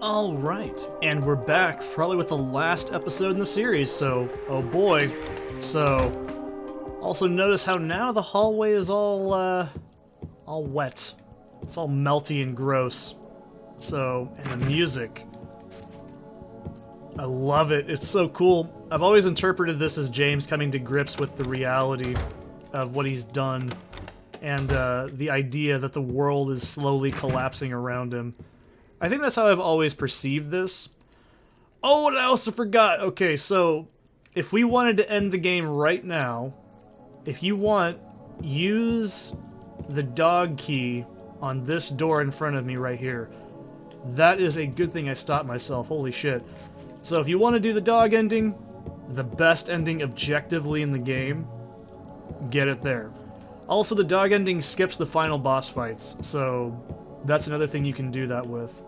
Alright, and we're back, probably with the last episode in the series, so, oh boy. So, also notice how now the hallway is all wet. It's all melty and gross. So, and the music. I love it, it's so cool. I've always interpreted this as James coming to grips with the reality of what he's done, and the idea that the world is slowly collapsing around him. I think that's how I've always perceived this. Oh, and I also forgot! Okay, so, if we wanted to end the game right now, if you want, use the dog key on this door in front of me right here. That is a good thing I stopped myself, holy shit. So if you want to do the dog ending, the best ending objectively in the game, get it there. Also, the dog ending skips the final boss fights, so that's another thing you can do that with.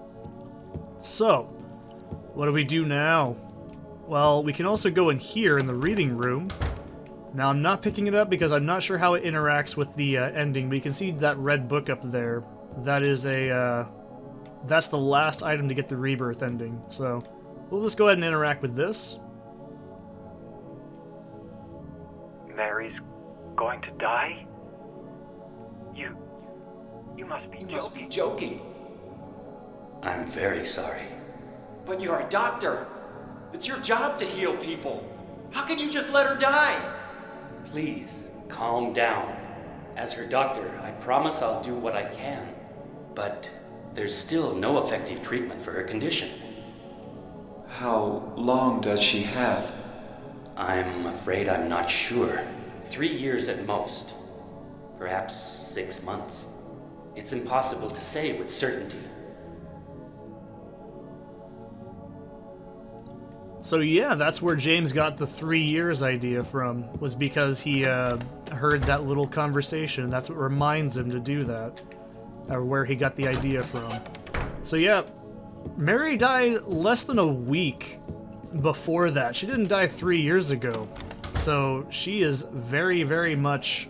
So, what do we do now? Well, we can also go in here in the reading room. Now, I'm not picking it up because I'm not sure how it interacts with the ending, but you can see that red book up there. That is that's the last item to get the rebirth ending, so we'll just go ahead and interact with this. Mary's going to die? You must be joking. You must be joking. I'm very sorry. But you're a doctor. It's your job to heal people. How can you just let her die? Please, calm down. As her doctor, I promise I'll do what I can. But there's still no effective treatment for her condition. How long does she have? I'm afraid I'm not sure. 3 years at most. Perhaps 6 months. It's impossible to say with certainty. So yeah, that's where James got the 3 years idea from, was because he heard that little conversation. That's what reminds him to do that, or where he got the idea from. So yeah, Mary died less than a week before that. She didn't die 3 years ago. So she is very, very much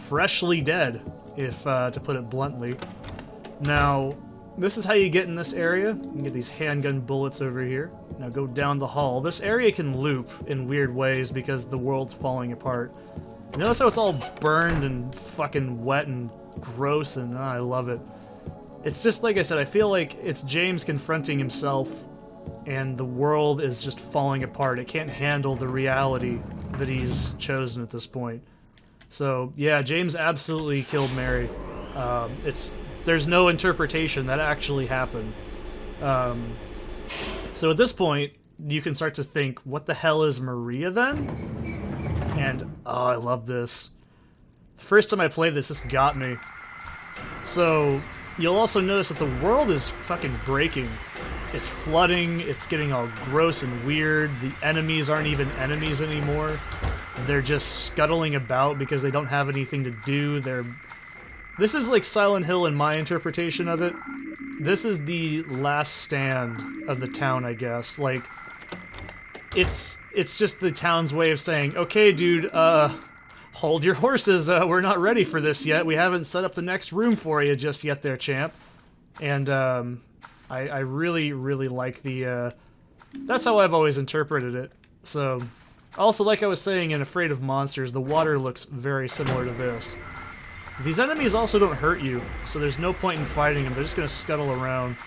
freshly dead, if to put it bluntly. Now, this is how you get in this area. You can get these handgun bullets over here. Now go down the hall. This area can loop in weird ways because the world's falling apart. Notice how it's all burned and fucking wet and gross, and I love it. It's just, like I said, I feel like it's James confronting himself, and the world is just falling apart. It can't handle the reality that he's chosen at this point. So, yeah, James absolutely killed Mary. There's no interpretation. That actually happened. So at this point, you can start to think, what the hell is Maria then? And, oh, I love this. The first time I played this got me. So, you'll also notice that the world is fucking breaking. It's flooding, it's getting all gross and weird, the enemies aren't even enemies anymore. They're just scuttling about because they don't have anything to do. This is like Silent Hill in my interpretation of it. This is the last stand of the town, I guess. Like, it's just the town's way of saying, okay, dude, hold your horses, we're not ready for this yet. We haven't set up the next room for you just yet there, champ. And, I really, really like the, that's how I've always interpreted it. So, also, like I was saying in Afraid of Monsters, the water looks very similar to this. These enemies also don't hurt you, so there's no point in fighting them. They're just going to scuttle around.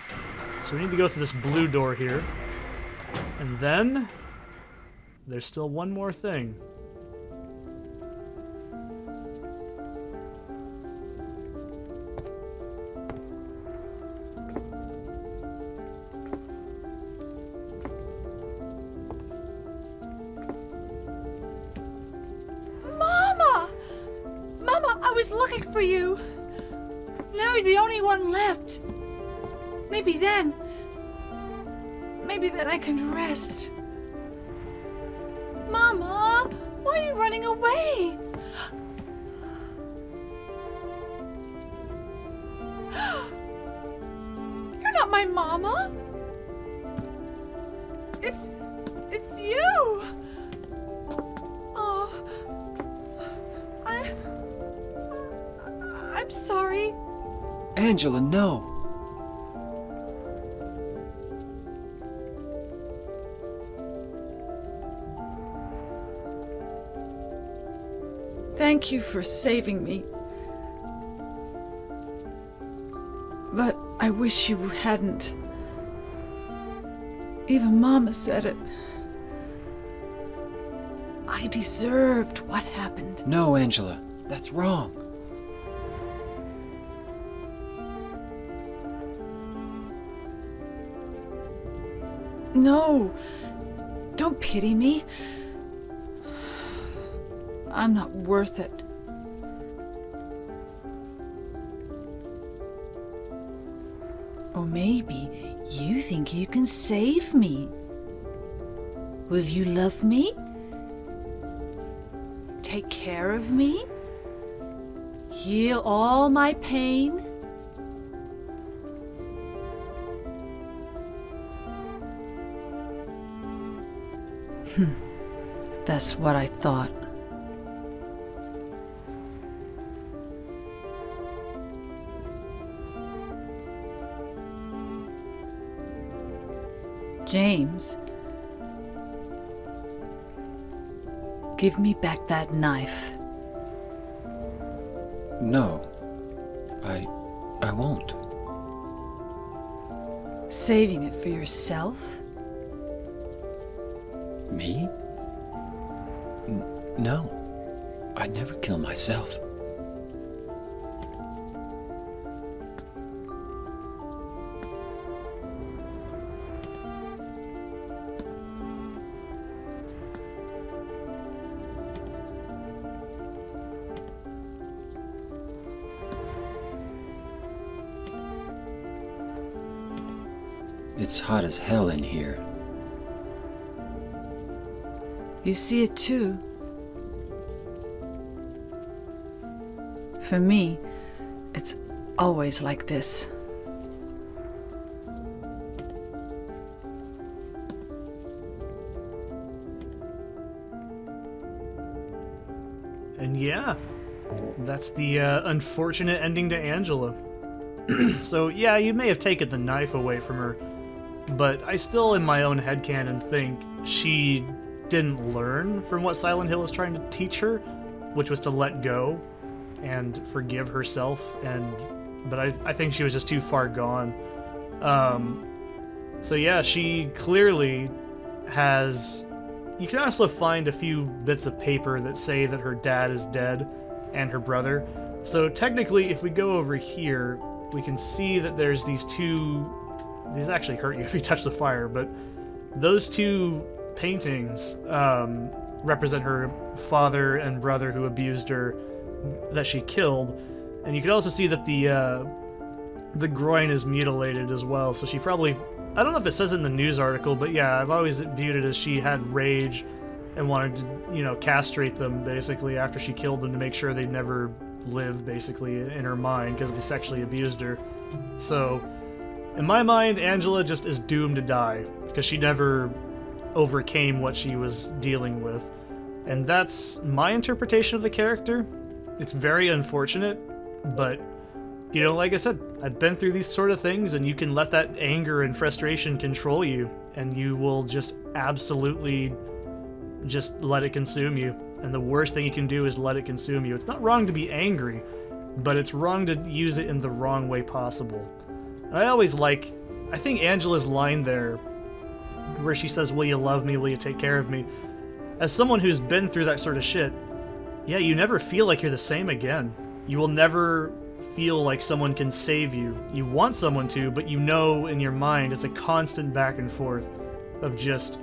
So we need to go through this blue door here. And then, there's still one more thing. For you. Now you're the only one left. Maybe then I can rest. Mama, why are you running away? You're not my mama. It's you. Oh, I'm sorry. Angela, no. Thank you for saving me. But I wish you hadn't. Even Mama said it. I deserved what happened. No, Angela, that's wrong. No, don't pity me. I'm not worth it. Or maybe you think you can save me. Will you love me? Take care of me? Heal all my pain? That's what I thought. James, give me back that knife. No, I won't. Saving it for yourself? Me? No, I'd never kill myself. It's hot as hell in here. You see it too. For me, it's always like this. And yeah, that's the unfortunate ending to Angela. So yeah, you may have taken the knife away from her, but I still in my own headcanon think she didn't learn from what Silent Hill is trying to teach her, which was to let go and forgive herself, but I think she was just too far gone. So yeah, she clearly has... You can also find a few bits of paper that say that her dad is dead and her brother. So technically, if we go over here, we can see that there's these two... These actually hurt you if you touch the fire, but those two paintings represent her father and brother who abused her, that she killed. And you can also see that the groin is mutilated as well, so she probably... I don't know if it says it in the news article, but yeah, I've always viewed it as she had rage and wanted to, castrate them, basically, after she killed them to make sure they'd never live, basically, in her mind, because they sexually abused her. So, in my mind, Angela just is doomed to die, because she never overcame what she was dealing with. And that's my interpretation of the character. It's very unfortunate, but... like I said, I've been through these sort of things, and you can let that anger and frustration control you, and you will just absolutely just let it consume you. And the worst thing you can do is let it consume you. It's not wrong to be angry, but it's wrong to use it in the wrong way possible. And I think Angela's line there, where she says, "Will you love me? Will you take care of me?" As someone who's been through that sort of shit, yeah, you never feel like you're the same again. You will never feel like someone can save you. You want someone to, but in your mind it's a constant back and forth of just,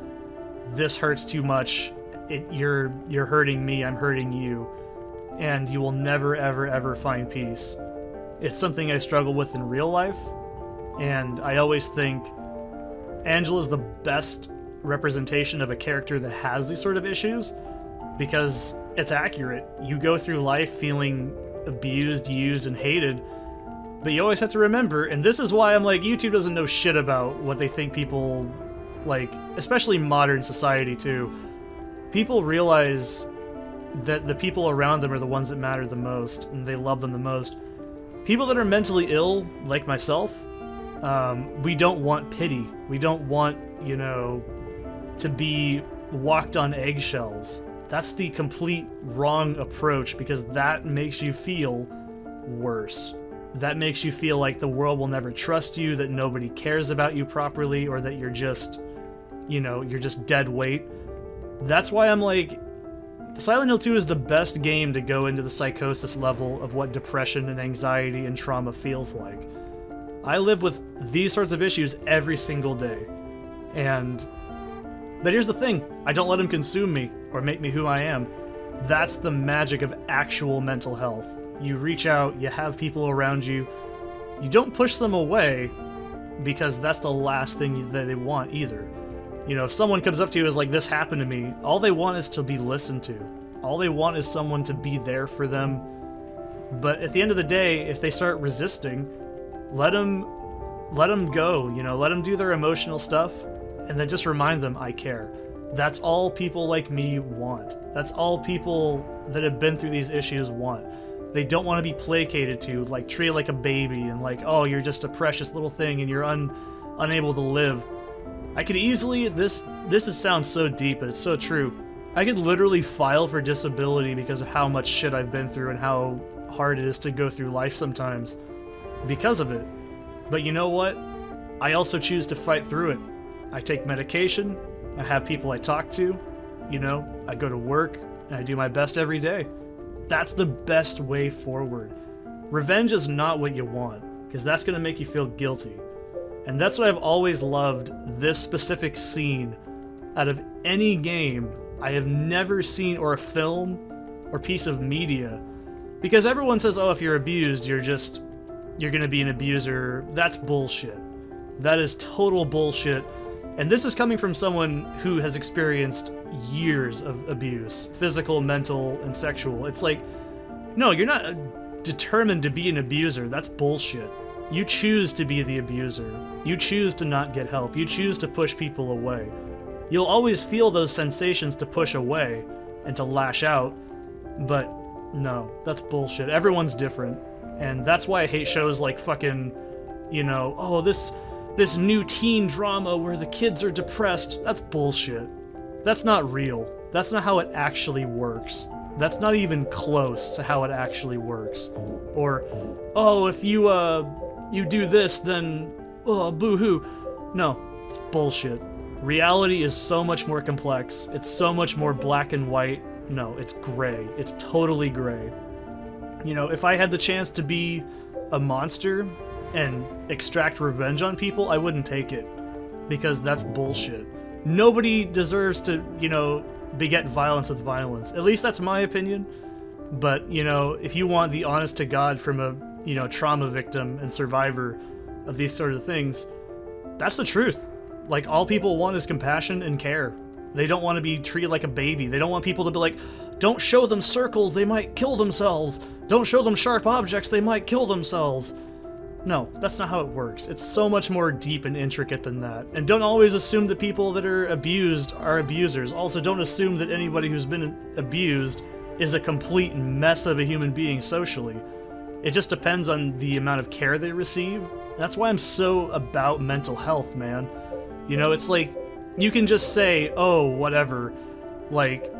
this hurts too much, you're hurting me, I'm hurting you, and you will never ever ever find peace. It's something I struggle with in real life, and I always think Angela's the best representation of a character that has these sort of issues, because it's accurate. You go through life feeling abused, used, and hated, but you always have to remember, and this is why I'm like, YouTube doesn't know shit about what they think people like, especially modern society too. People realize that the people around them are the ones that matter the most, and they love them the most. People that are mentally ill, like myself, we don't want pity. We don't want, to be walked on eggshells. That's the complete wrong approach, because that makes you feel worse. That makes you feel like the world will never trust you, that nobody cares about you properly, or that you're just, you're just dead weight. That's why I'm like, Silent Hill 2 is the best game to go into the psychosis level of what depression and anxiety and trauma feels like. I live with these sorts of issues every single day. But here's the thing, I don't let them consume me or make me who I am. That's the magic of actual mental health. You reach out, you have people around you. You don't push them away, because that's the last thing that they want either. If someone comes up to you and is like, this happened to me, all they want is to be listened to. All they want is someone to be there for them. But at the end of the day, if they start resisting, let them go, let them do their emotional stuff, and then just remind them, I care. That's all people like me want. That's all people that have been through these issues want. They don't want to be placated to, like treated like a baby, and like, oh, you're just a precious little thing and you're unable to live. I could easily, this sounds so deep, but it's so true. I could literally file for disability because of how much shit I've been through and how hard it is to go through life sometimes because of it. But you know what? I also choose to fight through it. I take medication, I have people I talk to, I go to work, and I do my best every day. That's the best way forward. Revenge is not what you want, because that's going to make you feel guilty. And that's what I've always loved, this specific scene. Out of any game I have never seen, or a film, or piece of media. Because everyone says, oh, if you're abused, you're going to be an abuser. That's bullshit. That is total bullshit. And this is coming from someone who has experienced years of abuse, physical, mental, and sexual. It's like, no, you're not determined to be an abuser. That's bullshit. You choose to be the abuser. You choose to not get help. You choose to push people away. You'll always feel those sensations to push away and to lash out, but no, that's bullshit. Everyone's different. And that's why I hate shows like fucking, oh, this new teen drama where the kids are depressed. That's bullshit. That's not real. That's not how it actually works. That's not even close to how it actually works. Or, oh, if you do this, then, oh, boo-hoo. No, it's bullshit. Reality is so much more complex. It's so much more black and white. No, it's gray. It's totally gray. If I had the chance to be a monster and extract revenge on people, I wouldn't take it. Because that's bullshit. Nobody deserves to, beget violence with violence. At least that's my opinion. But, if you want the honest to God from a, trauma victim and survivor of these sort of things, that's the truth. Like, all people want is compassion and care. They don't want to be treated like a baby. They don't want people to be like, don't show them circles, they might kill themselves. Don't show them sharp objects, they might kill themselves. No, that's not how it works. It's so much more deep and intricate than that. And don't always assume that people that are abused are abusers. Also, don't assume that anybody who's been abused is a complete mess of a human being socially. It just depends on the amount of care they receive. That's why I'm so about mental health, man. It's like, you can just say, oh, whatever, like,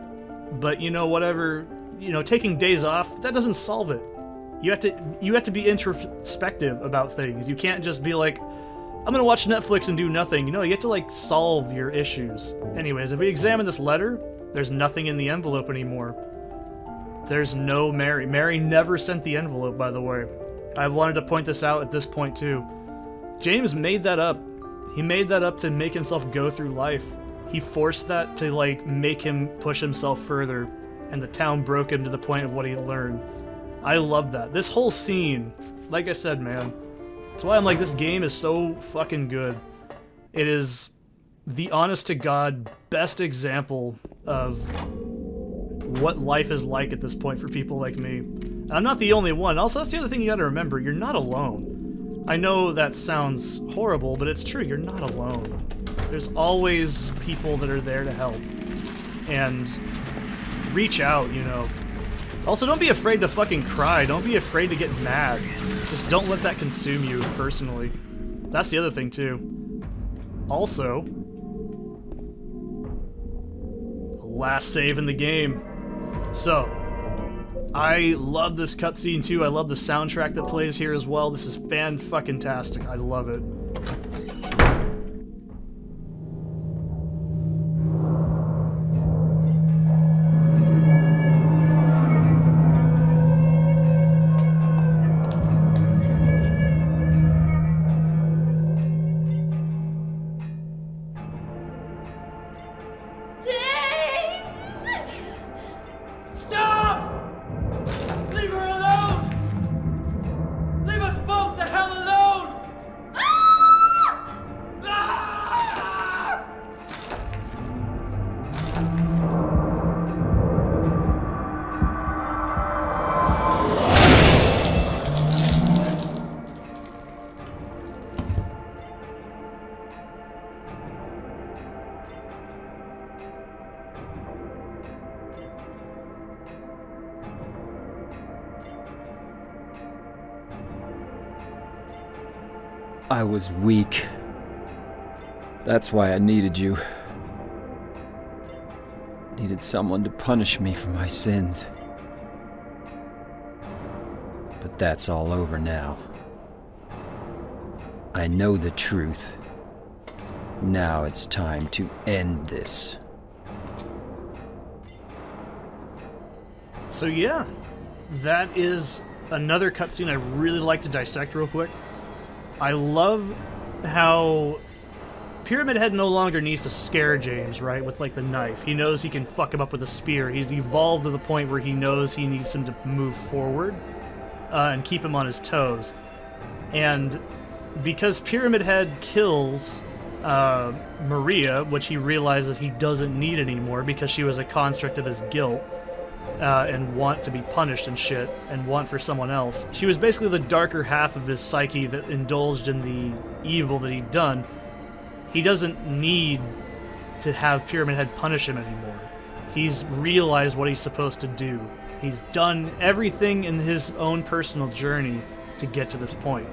but whatever, taking days off, that doesn't solve it. You have to be introspective about things. You can't just be like, I'm gonna watch Netflix and do nothing. You have to, like, solve your issues. Anyways, if we examine this letter, there's nothing in the envelope anymore. There's no Mary. Mary never sent the envelope, by the way. I wanted to point this out at this point, too. James made that up. He made that up to make himself go through life. He forced that to, like, make him push himself further, and the town broke him to the point of what he learned. I love that. This whole scene, like I said, man, that's why I'm like, this game is so fucking good. It is the honest-to-God best example of what life is like at this point for people like me. And I'm not the only one. Also, that's the other thing you gotta remember. You're not alone. I know that sounds horrible, but it's true. You're not alone. There's always people that are there to help. And reach out, Also, don't be afraid to fucking cry. Don't be afraid to get mad. Just don't let that consume you personally. That's the other thing, too. Also, a last save in the game. So, I love this cutscene too. I love the soundtrack that plays here as well. This is fan-fucking-tastic. I love it. I was weak. That's why I needed you. Needed someone to punish me for my sins. But that's all over now. I know the truth. Now it's time to end this. So yeah, that is another cutscene I really like to dissect real quick. I love how Pyramid Head no longer needs to scare James, right, with like the knife. He knows he can fuck him up with a spear. He's evolved to the point where he knows he needs him to move forward and keep him on his toes. And because Pyramid Head kills Maria, which he realizes he doesn't need anymore because she was a construct of his guilt, and want to be punished and shit, and want for someone else. She was basically the darker half of his psyche that indulged in the evil that he'd done. He doesn't need to have Pyramid Head punish him anymore. He's realized what he's supposed to do. He's done everything in his own personal journey to get to this point.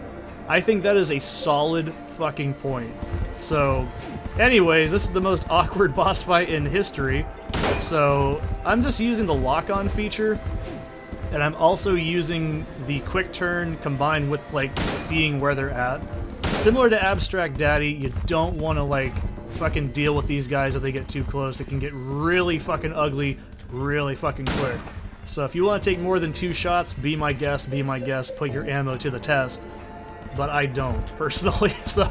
I think that is a solid fucking point. So, anyways, this is the most awkward boss fight in history. So, I'm just using the lock-on feature, and I'm also using the quick turn combined with, like, seeing where they're at. Similar to Abstract Daddy, you don't want to, like, fucking deal with these guys if they get too close. It can get really fucking ugly really fucking quick. So if you want to take more than 2 shots, be my guest, put your ammo to the test. But I don't, personally, so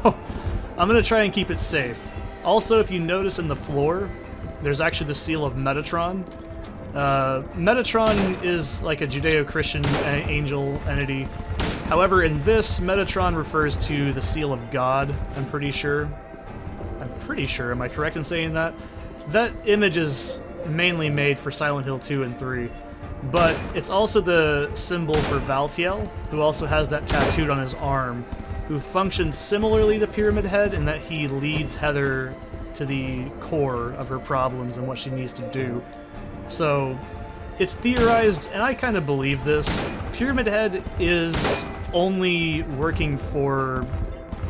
I'm going to try and keep it safe. Also, if you notice in the floor, there's actually the seal of Metatron. Metatron is like a Judeo-Christian angel entity. However, in this, Metatron refers to the seal of God, I'm pretty sure. Am I correct in saying that? That image is mainly made for Silent Hill 2 and 3. But it's also the symbol for Valtiel, who also has that tattooed on his arm, who functions similarly to Pyramid Head in that he leads Heather to the core of her problems and what she needs to do. So, it's theorized, and I kind of believe this, Pyramid Head is only working for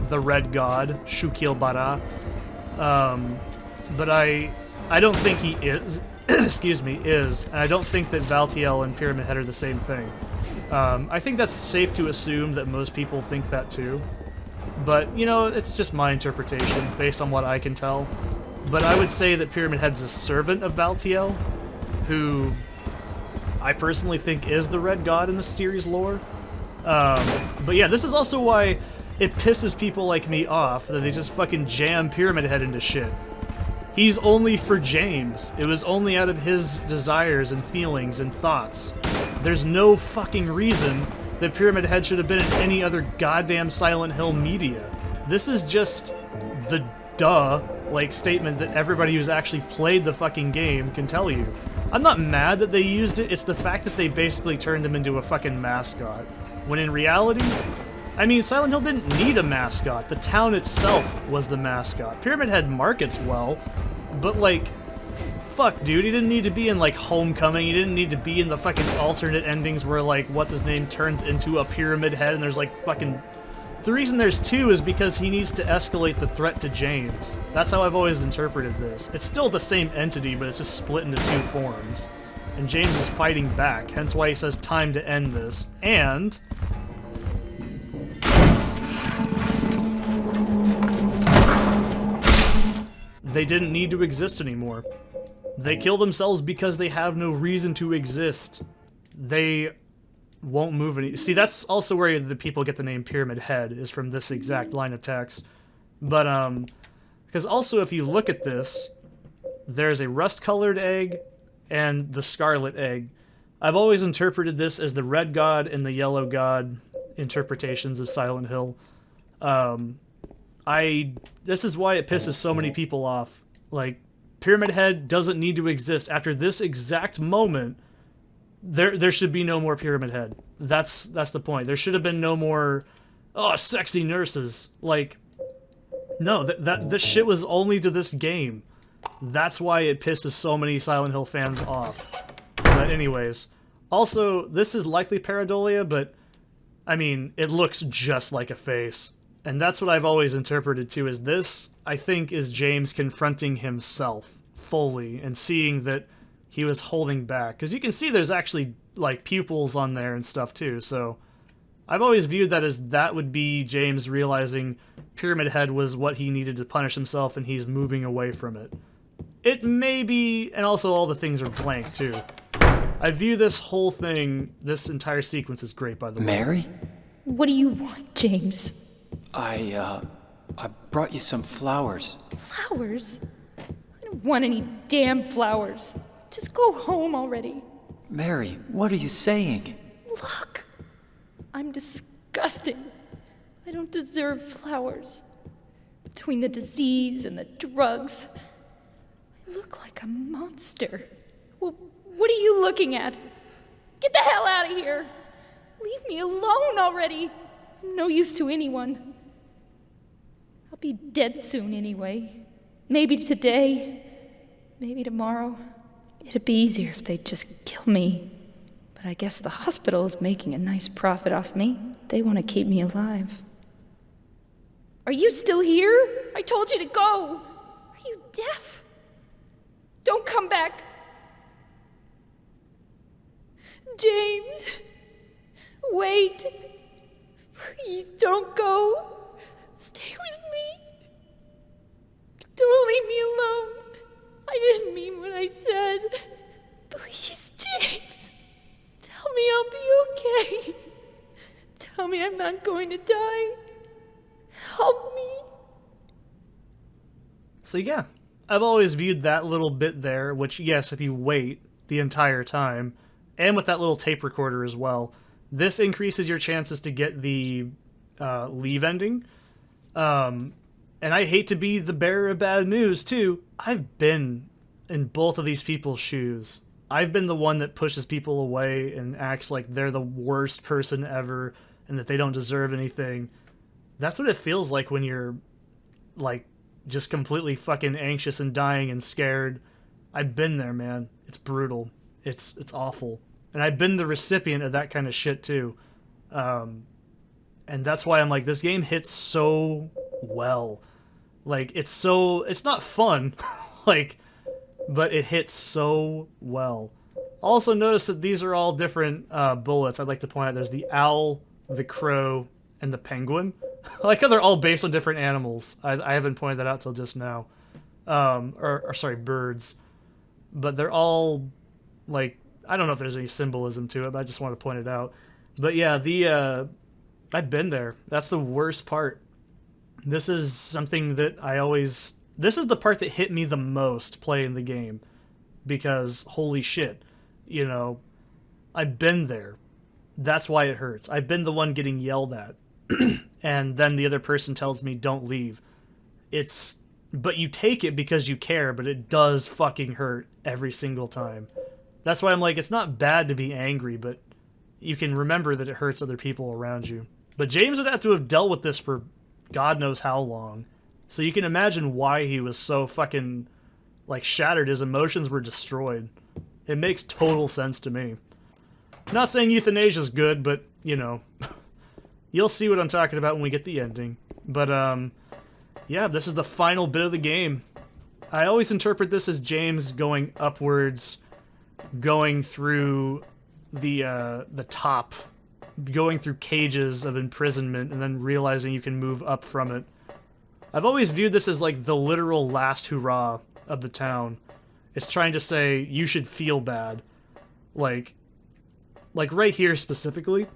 the Red God, Shukil Bara, but I don't think he is. Excuse me, and I don't think that Valtiel and Pyramid Head are the same thing. I think that's safe to assume that most people think that too. But, you know, it's just my interpretation, based on what I can tell. But I would say that Pyramid Head's a servant of Valtiel, who I personally think is the Red God in the series lore. But yeah, this is also why it pisses people like me off, that they just fucking jam Pyramid Head into shit. He's only for James. It was only out of his desires and feelings and thoughts. There's no fucking reason that Pyramid Head should have been in any other goddamn Silent Hill media. This is just the like statement that everybody who's actually played the fucking game can tell you. I'm not mad that they used it, it's the fact that they basically turned him into a fucking mascot. When in reality, I mean, Silent Hill didn't need a mascot. The town itself was the mascot. Pyramid Head markets well, but like, fuck, dude, he didn't need to be in like Homecoming. He didn't need to be in the fucking alternate endings where like what's his name turns into a Pyramid Head and there's like fucking The reason there's 2 is because he needs to escalate the threat to James. That's how I've always interpreted this. It's still the same entity, but it's just split into 2 forms. And James is fighting back, hence why he says time to end this. And they didn't need to exist anymore. They kill themselves because they have no reason to exist. They won't move any. See, that's also where the people get the name Pyramid Head, is from this exact line of text. But, because also if you look at this, there's a rust-colored egg and the scarlet egg. I've always interpreted this as the red god and the yellow god interpretations of Silent Hill. This is why it pisses so many people off. Like, Pyramid Head doesn't need to exist. After this exact moment, there should be no more Pyramid Head. That's the point. There should have been no more, oh, sexy nurses. Like, no, this shit was only to this game. That's why it pisses so many Silent Hill fans off. But anyways, also, this is likely pareidolia, but, I mean, it looks just like a face. And that's what I've always interpreted too, is this, I think, is James confronting himself fully and seeing that he was holding back. Because you can see there's actually, like, pupils on there and stuff too, so I've always viewed that as that would be James realizing Pyramid Head was what he needed to punish himself and he's moving away from it. It may be, and also all the things are blank too. I view this whole thing, this entire sequence as great, by the way. Mary? What do you want, James? I brought you some flowers. Flowers? I don't want any damn flowers. Just go home already. Mary, what are you saying? Look, I'm disgusting. I don't deserve flowers. Between the disease and the drugs, I look like a monster. Well, what are you looking at? Get the hell out of here! Leave me alone already! I'm no use to anyone. I'll be dead soon anyway. Maybe today, maybe tomorrow. It'd be easier if they'd just kill me. But I guess the hospital is making a nice profit off me. They want to keep me alive. Are you still here? I told you to go. Are you deaf? Don't come back. James, wait. Please don't go. Stay with me. Don't leave me alone. I didn't mean what I said. Please, James. Tell me I'll be okay. Tell me I'm not going to die. Help me. So yeah, I've always viewed that little bit there, which yes, if you wait the entire time, and with that little tape recorder as well, this increases your chances to get the leave ending. And I hate to be the bearer of bad news too. I've been in both of these people's shoes. I've been the one that pushes people away and acts like they're the worst person ever and that they don't deserve anything. That's what it feels like when you're, like, just completely fucking anxious and dying and scared. I've been there, man. It's brutal. It's awful. And I've been the recipient of that kind of shit, too. And that's why I'm like, this game hits so well. Like, it's not fun, like, but it hits so well. Also notice that these are all different bullets. I'd like to point out there's the owl, the crow, and the penguin. I like how they're all based on different animals. I haven't pointed that out till just now. Sorry, birds. But they're all, like, I don't know if there's any symbolism to it, but I just want to point it out. But yeah, I've been there. That's the worst part. This is something that this is the part that hit me the most playing the game. Because, holy shit, you know, I've been there. That's why it hurts. I've been the one getting yelled at. And then the other person tells me, don't leave. But you take it because you care, but it does fucking hurt every single time. That's why I'm like, it's not bad to be angry, but you can remember that it hurts other people around you. But James would have to have dealt with this for God knows how long. So you can imagine why he was so fucking, like, shattered. His emotions were destroyed. It makes total sense to me. Not saying euthanasia is good, but, you know, You'll see what I'm talking about when we get the ending. But, yeah, this is the final bit of the game. I always interpret this as James going upwards, going through the top, going through cages of imprisonment, and then realizing you can move up from it. I've always viewed this as like the literal last hurrah of the town. It's trying to say you should feel bad. Like right here specifically,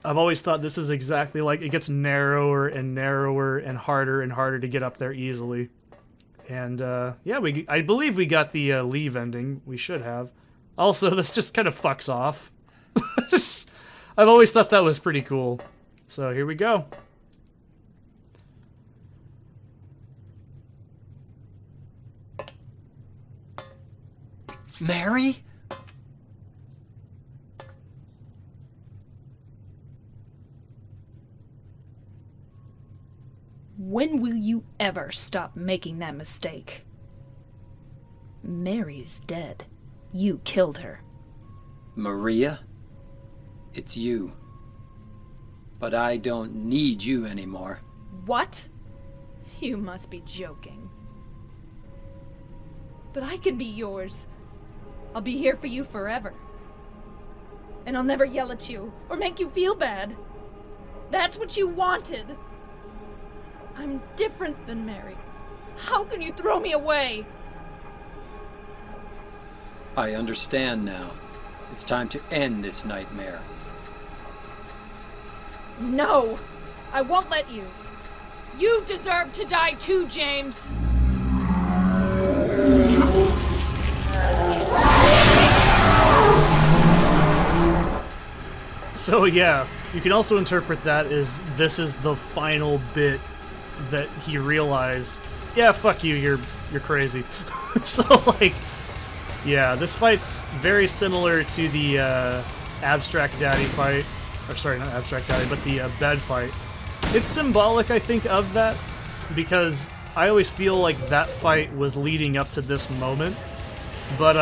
I've always thought this is exactly like it gets narrower and narrower and harder to get up there easily. And yeah, I believe we got the leave ending. We should have. Also, this just kind of fucks off. I've always thought that was pretty cool. So here we go. Mary? When will you ever stop making that mistake? Mary's dead. You killed her. Maria? It's you. But I don't need you anymore. What? You must be joking. But I can be yours. I'll be here for you forever. And I'll never yell at you or make you feel bad. That's what you wanted. I'm different than Mary. How can you throw me away? I understand now. It's time to end this nightmare. No! I won't let you. You deserve to die too, James! So yeah, you can also interpret that as this is the final bit that he realized, yeah, fuck you, you're crazy. So like, yeah, this fight's very similar to the Abstract Daddy fight. Or sorry, not Abstract Daddy, but the bed fight. It's symbolic, I think, of that, because I always feel like that fight was leading up to this moment. But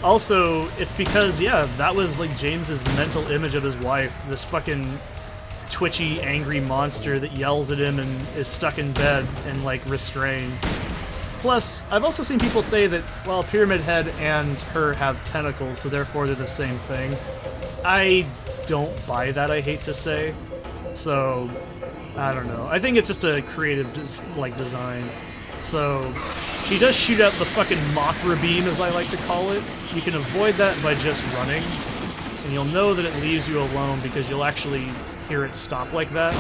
also, it's because, yeah, that was like James's mental image of his wife, this fucking twitchy, angry monster that yells at him and is stuck in bed and like restrained. Plus, I've also seen people say that, well, Pyramid Head and her have tentacles, so therefore they're the same thing. I don't buy that, I hate to say. So, I don't know. I think it's just a creative design. So, she does shoot out the fucking Mothra beam, as I like to call it. You can avoid that by just running, and you'll know that it leaves you alone because you'll actually hear it stop like that.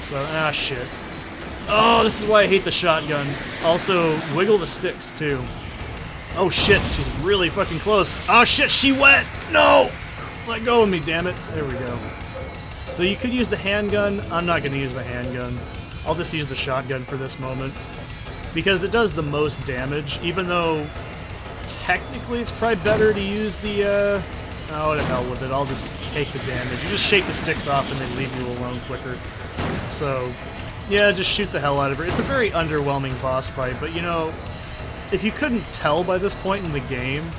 So, shit. Oh, this is why I hate the shotgun. Also, wiggle the sticks, too. Oh shit, she's really fucking close. Oh shit, she wet! No! Let go of me, damn it. There we go. So you could use the handgun. I'm not gonna use the handgun. I'll just use the shotgun for this moment. Because it does the most damage, even though technically it's probably better to use the, oh, to hell with it. I'll just take the damage. You just shake the sticks off and they leave you alone quicker. So, yeah, just shoot the hell out of her. It's a very underwhelming boss fight, but you know, if you couldn't tell by this point in the game,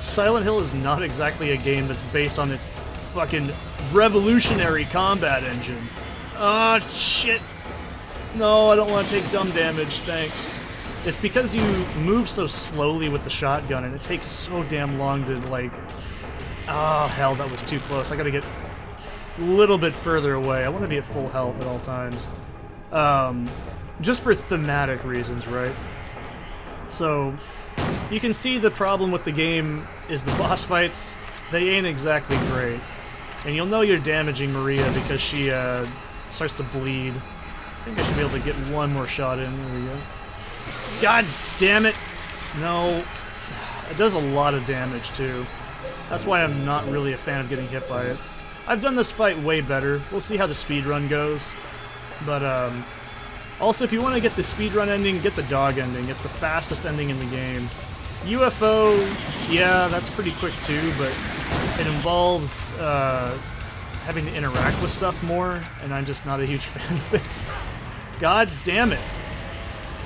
Silent Hill is not exactly a game that's based on its fucking revolutionary combat engine. Ah, shit. No, I don't want to take dumb damage, thanks. It's because you move so slowly with the shotgun and it takes so damn long to, like... Oh, hell, that was too close. I gotta get a little bit further away. I want to be at full health at all times. Just for thematic reasons, right? So, you can see the problem with the game is the boss fights, they ain't exactly great. And you'll know you're damaging Maria because she starts to bleed. I think I should be able to get one more shot in. There we go. God damn it! No. It does a lot of damage, too. That's why I'm not really a fan of getting hit by it. I've done this fight way better. We'll see how the speedrun goes. But, also, if you want to get the speedrun ending, get the dog ending. It's the fastest ending in the game. UFO, yeah, that's pretty quick too, but it involves having to interact with stuff more, and I'm just not a huge fan of it. God damn it.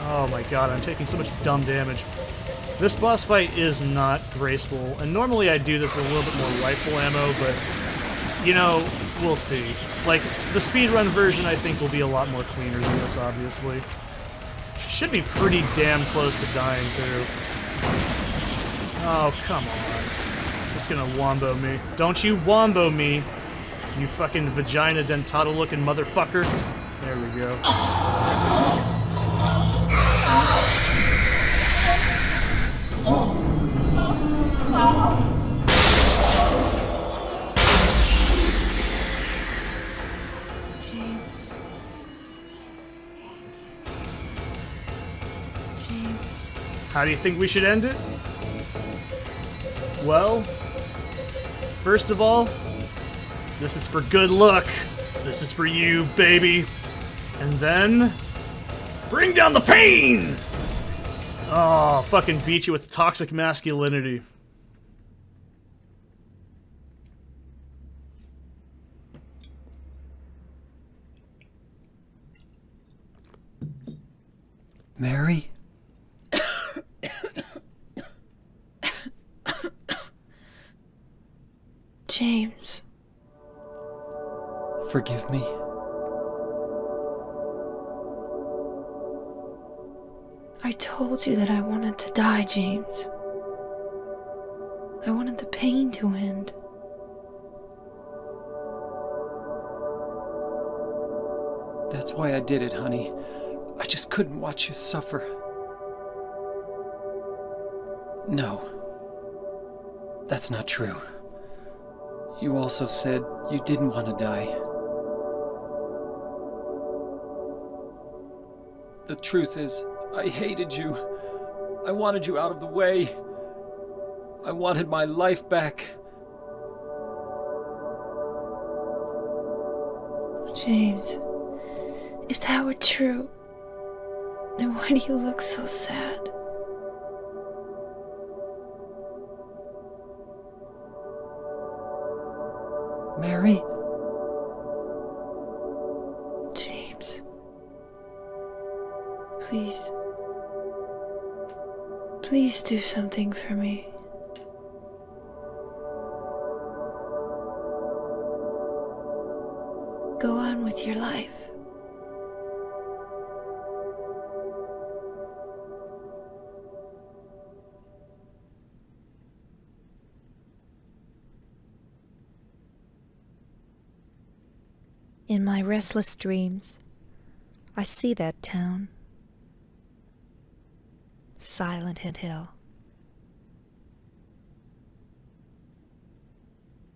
Oh my god, I'm taking so much dumb damage. This boss fight is not graceful, and normally I do this with a little bit more rifle ammo, but you know, we'll see. Like, the speedrun version I think will be a lot more cleaner than this, obviously. Should be pretty damn close to dying, too. Oh, come on. It's gonna wombo me. Don't you wombo me, you fucking vagina dentata-looking motherfucker. There we go. How do you think we should end it? Well, first of all, this is for good luck. This is for you, baby. And then, bring down the pain! Oh, fucking beat you with toxic masculinity. Mary? James. Forgive me. I told you that I wanted to die, James. I wanted the pain to end. That's why I did it, honey. I just couldn't watch you suffer. No. That's not true. You also said you didn't want to die. The truth is, I hated you. I wanted you out of the way. I wanted my life back. James, if that were true, then why do you look so sad? Mary? James. Please. Please do something for me. Go on with your life. In my restless dreams, I see that town. Silent Hill.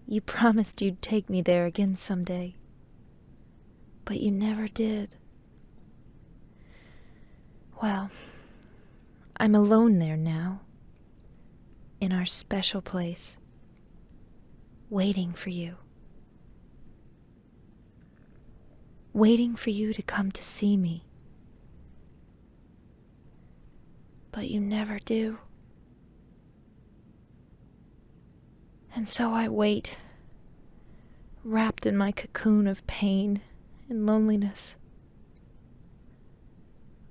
You promised you'd take me there again someday, but you never did. Well, I'm alone there now, in our special place, waiting for you. Waiting for you to come to see me. But you never do. And so I wait, wrapped in my cocoon of pain and loneliness.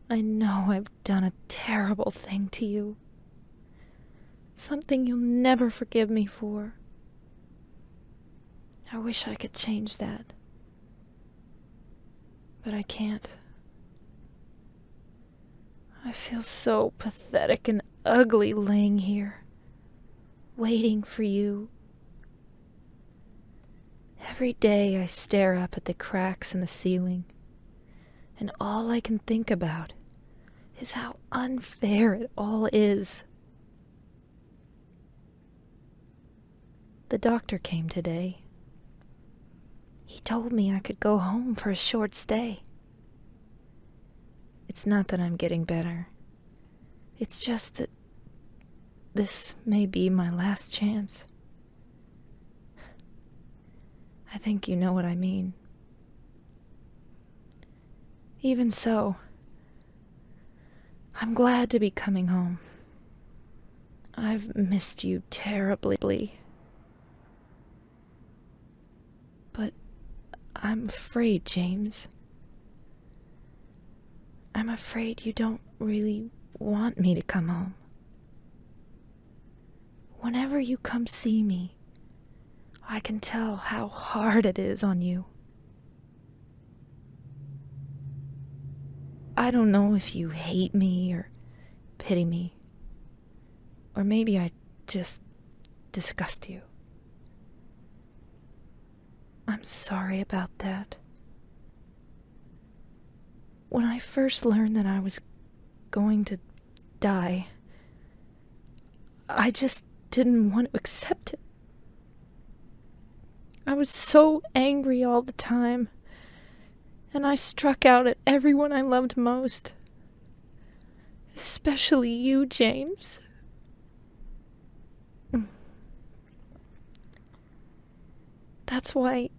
I know I've done a terrible thing to you. Something you'll never forgive me for. I wish I could change that. But I can't. I feel so pathetic and ugly laying here, waiting for you. Every day I stare up at the cracks in the ceiling, and all I can think about is how unfair it all is. The doctor came today. He told me I could go home for a short stay. It's not that I'm getting better. It's just that this may be my last chance. I think you know what I mean. Even so, I'm glad to be coming home. I've missed you terribly. But I'm afraid, James. I'm afraid you don't really want me to come home. Whenever you come see me, I can tell how hard it is on you. I don't know if you hate me or pity me. Or maybe I just disgust you. I'm sorry about that. When I first learned that I was going to die, I just didn't want to accept it. I was so angry all the time, and I struck out at everyone I loved most. Especially you, James. That's why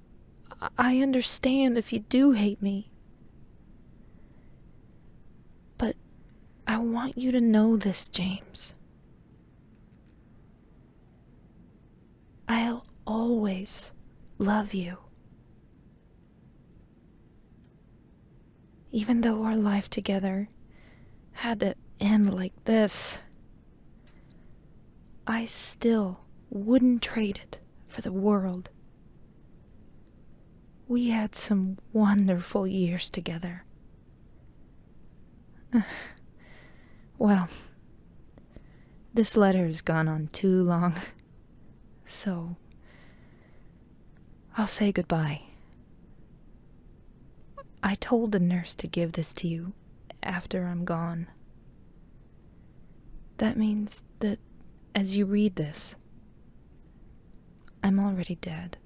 I understand if you do hate me. But I want you to know this, James. I'll always love you. Even though our life together had to end like this, I still wouldn't trade it for the world. We had some wonderful years together. Well, this letter has gone on too long, so I'll say goodbye. I told the nurse to give this to you after I'm gone. That means that as you read this, I'm already dead.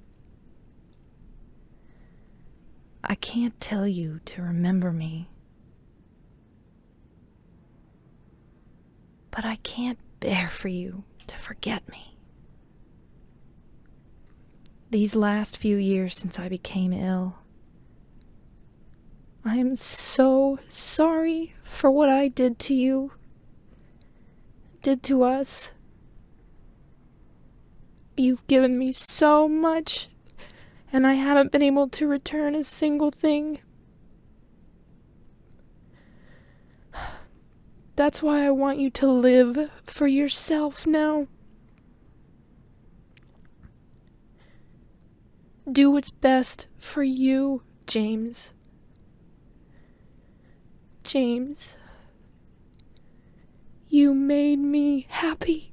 I can't tell you to remember me, but I can't bear for you to forget me. These last few years since I became ill, I am so sorry for what I did to you, did to us. You've given me so much, and I haven't been able to return a single thing. That's why I want you to live for yourself now. Do what's best for you, James. James, you made me happy.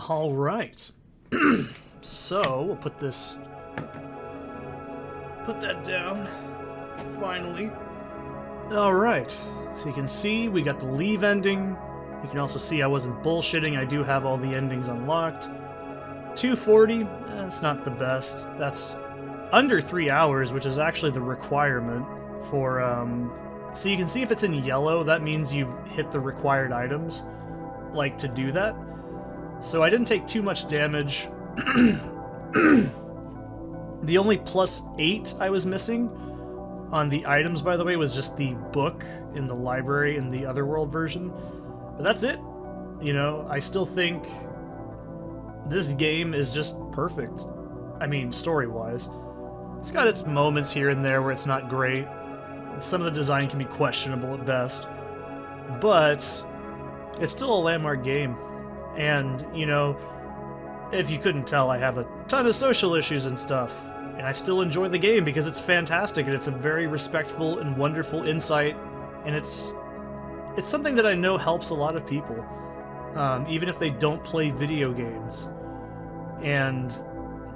All right. So we'll put that down. Finally. All right. So you can see we got the leave ending. You can also see I wasn't bullshitting. I do have all the endings unlocked. 240. That's not the best. That's under 3 hours, which is actually the requirement for. So you can see if it's in yellow, that means you've hit the required items, like to do that. So I didn't take too much damage. The only +8 I was missing on the items, by the way, was just the book in the library in the Otherworld version. But that's it. You know, I still think this game is just perfect. I mean, story-wise. It's got its moments here and there where it's not great. Some of the design can be questionable at best. But it's still a landmark game. And, you know, if you couldn't tell, I have a ton of social issues and stuff. And I still enjoy the game because it's fantastic and it's a very respectful and wonderful insight. And it's something that I know helps a lot of people. Even if they don't play video games. And,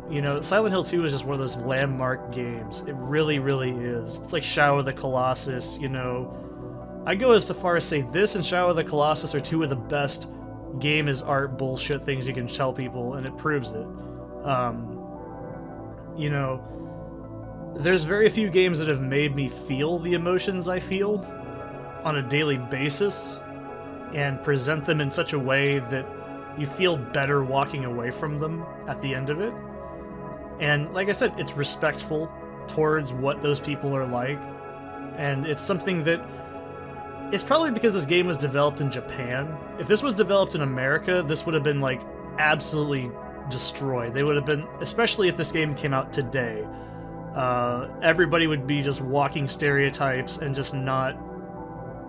you know, Silent Hill 2 is just one of those landmark games. It really, really is. It's like Shadow of the Colossus, you know. I go as far as say this and Shadow of the Colossus are two of the best game is art bullshit things you can tell people, and it proves it. You know, there's very few games that have made me feel the emotions I feel on a daily basis and present them in such a way that you feel better walking away from them at the end of it. And like I said, it's respectful towards what those people are like, and it's something that it's probably because this game was developed in Japan. If this was developed in America, this would have been like absolutely destroyed. They would have been, especially if this game came out today, everybody would be just walking stereotypes and just not,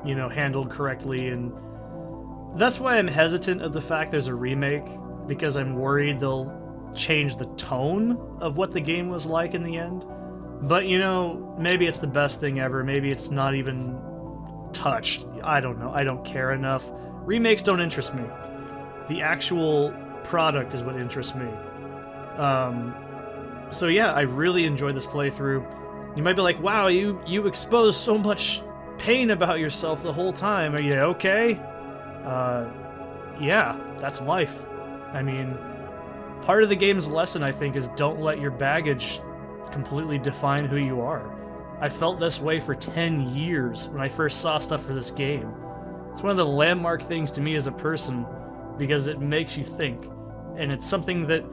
you know, handled correctly. And that's why I'm hesitant of the fact there's a remake, because I'm worried they'll change the tone of what the game was like in the end. But, you know, maybe it's the best thing ever. Maybe it's not even touched. I don't know. I don't care enough. Remakes don't interest me. The actual product is what interests me. So yeah, I really enjoyed this playthrough. You might be like, wow, you exposed so much pain about yourself the whole time. Are you okay? Yeah, that's life. I mean, part of the game's lesson, I think, is don't let your baggage completely define who you are. I felt this way for 10 years when I first saw stuff for this game. It's one of the landmark things to me as a person because it makes you think. And it's something that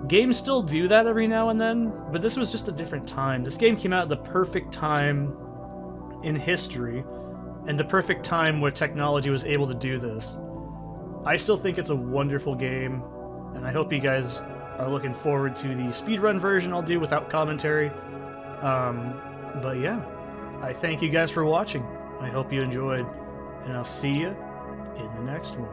games still do that every now and then, but this was just a different time. This game came out at the perfect time in history and the perfect time where technology was able to do this. I still think it's a wonderful game, and I hope you guys are looking forward to the speedrun version I'll do without commentary. But yeah, I thank you guys for watching. I hope you enjoyed, and I'll see you in the next one.